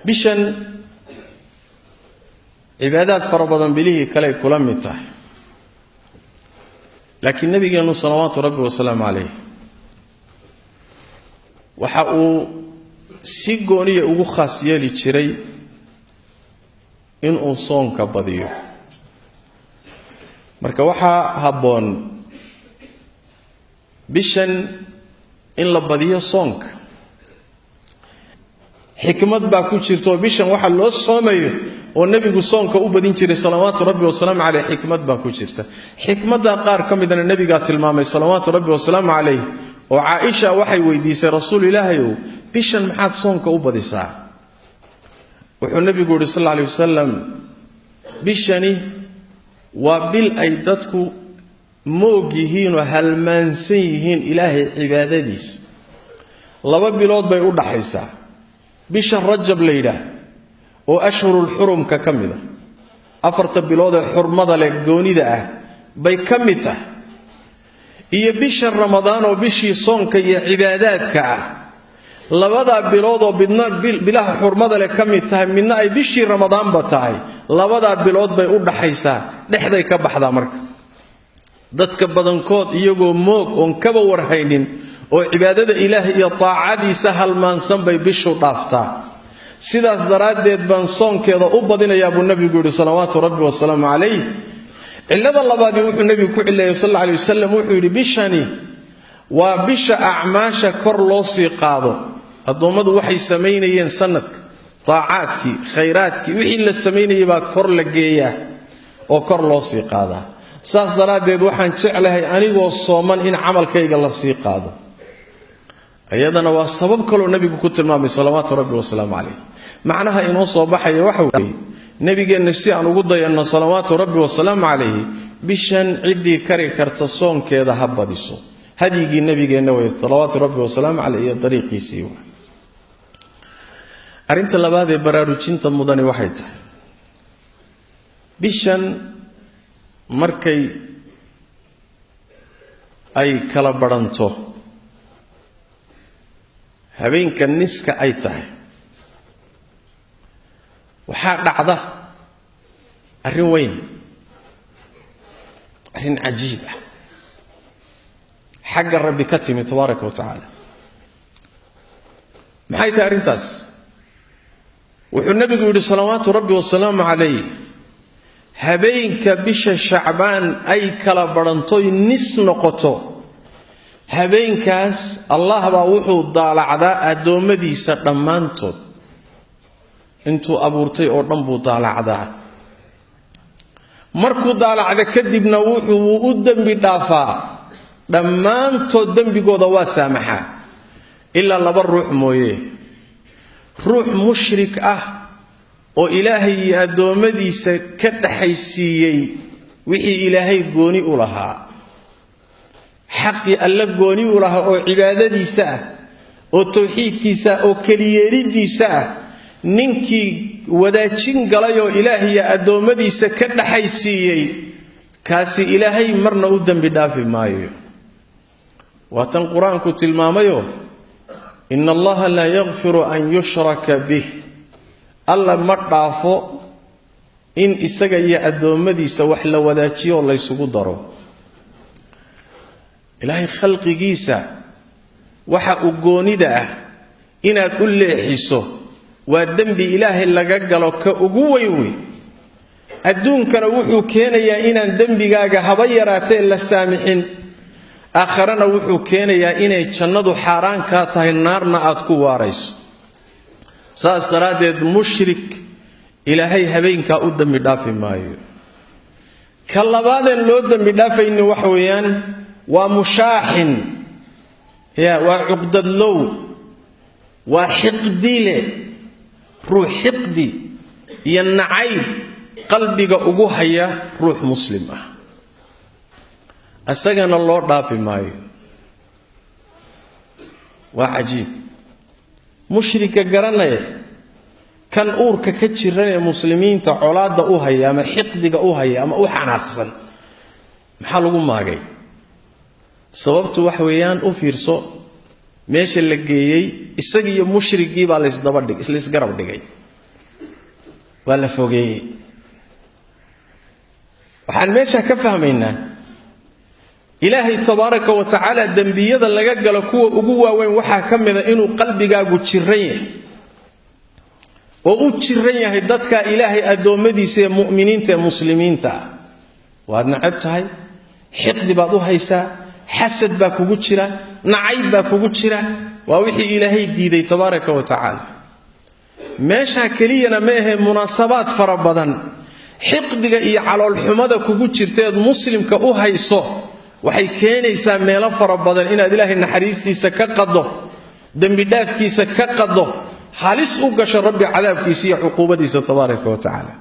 bishan cibaadaad fara badan bilihii kale kula mid tahay laakiin nabigeenu salawaatu rabbi wa salaamu calayhi waxa uu si gooniya ugu khaas yeeli jiray inuu soonka badiyo marka waxaa habboon bishan in la badiyo soonka xikmad baa ku jirto bishan waxa loo soomayo oo nabigu soonka u badin jiray salawaatu rabbi wa salaamu calayhi xikmad baa ku jirta xikmadda qaar ka midana nabiga tilmaamay salawaatu rabbi wa salaamu calayhi oo Aisha waxay weydiisay rasuul ilaahay bishan maxaad soonka u badisaa wuxuu nabigu yiri sallallahu alayhi wasallam bishani waa bil ay dadku moog yihiin oo halmaansan yihiin ilaahay cibaadadiisa laba bilood bay u dhaxaysaa bisha rajab leeyda oo ashhurul hurumka kamida afarta bilood ee xurmada leh goonida ah bay kamida iyo bisha ramadaan oo bishii soonka iyo cibaadaadka ah labada bilood oo bilaha xurmada leh kamid tahay midna ay bishii ramadaan ba tahay labada bilood bay u dhaxaysaa dhexday ka baxda marka dadka badankood iyagoo moog oon kaba warhaynin oo cibaadada ilaahay iyo taacadiisa halmaansan bay bishu dhaaftaa sidaas daraadeed baan soonkeeda u badinayaa buu nabigu yiri salawaatu rabbi wa salaamu calayhi cilada labaad wuxuu nabigu ku cileeyay sallallahu alayhi wasallam wuxuu yiri bishani waa bisha acmaasha kor loo sii qaado adoomadu waxay sameeyeen sanadka taacadki khayraadki wixii la sameeyay baa kor la geeyaa oo kor loo sii qaadaa saas daraadeed waxaan jeclahay anigoo sooman in amalkayga la sii qaado ayadana waa sabab kale oo nabigu ku tilmaamay salawaatu rabbi wa salaamu calayhi macnaha inoo soo baxay waxa weeye nabigeena si aan ugu dayano salawaatu rabbi wa salaamu calayhi bishan cidii kari karta soonkeeda ha badiso hadiyigi nabigeena way salawaatu rabbi wa salaamu calayhi dariiqiisii arinta labaad ee baraarujinta mudani waxay tahay bishan markay ay kala baranto habeenka niska ay tahay waxa dhacda arrin weyn arrin cajiib ah xagga rabbi ka timi tabaaraka wa taala maxay tahay arrintaas wuxuu nabigu yiri salawaatu rabbi wa salaamu calayhi habeenka bisha shacbaan ay kala baranto nis noqoto habeenkaas allah baa wuxuu daalacdaa adoomadiisa dhamaantood intuu abuurtay oo dhan buu daalacdaa markuu daalacda kadibna wuxuu u dambi dhaafaa dhamaantood dambigooda waa saamaxa illa laba ruux mooyee ruux mushrik ah oo ilaahay iyo adoomadiisa ka dhaxaysiiyay wixii ilaahay gooni u lahaa xaqi alla gooni u lahaa oo cibaadadiisa ah oo tawxiidkiisa oo kaliyeelidiisa ah ninkii wadaajin galay oo ilaahay iyo adoomadiisa ka dhaxaysiiyay kaasi ilaahay marna u dambi dhaafi maayo waatan quraanku tilmaamayo inna allaha la yaghfiru an yushraka bih alla ma dhaafo in isaga iyo adoomadiisa wax la wadaajiyo la isugu daro ilaahay khalqigiisa waxa uu goonida ah inaad u leexiso waa dambi ilaahay laga galo ka ugu weyn adduunkana wuxuu keenayaa inaan dambigaaga haba yaraatee la saamixin aakhirana wuxuu keenayaa inay jannadu xaaraan ka tahay naarna aad ku waarayso saas daraadeed mushrik ilaahay habeenka u dambi dhaafi maayo ka labaadeen loo dambi dhaafayni wax weeyaan waa mushaahin waa uqdad low waa xiqdile ruux xiqdi iyo nacayb qalbiga ugu haya ruux muslim ah asagana loo dhaafi maayo waa cajiib mushrika garanaya kan uurka ka jiran ee muslimiinta colaada u haya ama xiqdiga u haya ama u xanaaqsan maxaa lagu maagay sababtu wax weeyaan u fiirso meesha la geeyay isaga iyo mushrigii baa la isdaba dhigay isla isgarab dhigay ولا فوقي وحن ماشا كفهمينا إلهي تبارك وتعالى الدنبية لغا غلا كو ugu waaweyn waxa kamida inuu qalbigaagu jiran oo uu jiran yahay dadka Ilaahay adoomadiisa ee muuminiinta ee muslimiinta waad nacab tahay xiqdi baad u haysaa xasad baa kugu jira nacayb baa kugu jira waa wixii Ilaahay diiday tabaaraka wa tacaala meesha kaliyana ma aha munaasabaad fara badan xiqdiga iyo calool xumada kugu jirteed muslimka u hayso waxay keenaysaa meelo fara badan inaad Ilaahay naxariistiisa ka qado dambi dhaafkiisa ka qado halis u gasho rabbi cadaabkiisa iyo cuquubadiisa tabaaraka wa tacaala